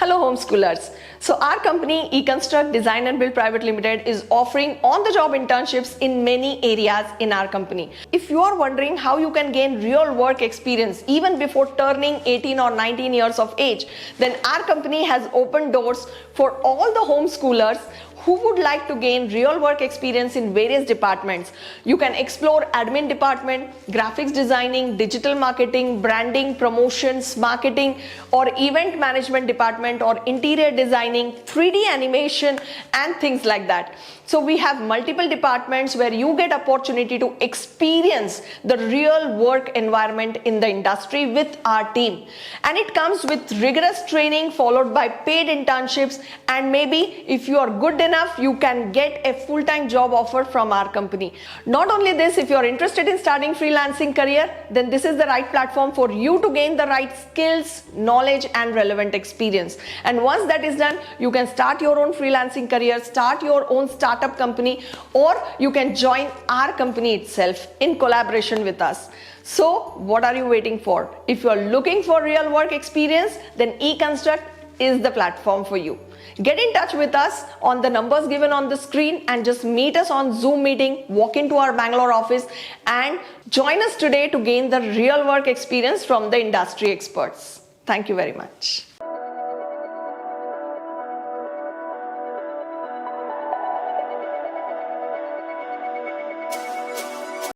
Hello homeschoolers. So our company Econstruct Design and Build Private Limited is offering on-the-job internships in many areas in our company. If you are wondering how you can gain real work experience even before turning 18 or 19 years of age, then our company has opened doors for all the homeschoolers who would like to gain real work experience in various departments. You can explore admin department, graphics designing, digital marketing, branding, promotions, marketing, or event management department, or interior designing, 3D animation, and things like that. So we have multiple departments where you get opportunity to experience the real work environment in the industry with our team. And it comes with rigorous training followed by paid internships, and maybe if you are good enough, you can get a full-time job offer from our company. Not only this, if you are interested in starting freelancing career, then this is the right platform for you to gain the right skills, knowledge, and relevant experience. And once that is done, you can start your own freelancing career, start your own startup company, or you can join our company itself in collaboration with us. So what are you waiting for? If you are looking for real work experience, then Econstruct is the platform for you. Get in touch with us on the numbers given on the screen and just meet us on Zoom meeting, walk into our Bangalore office and join us today to gain the real work experience from the industry experts. Thank you very much.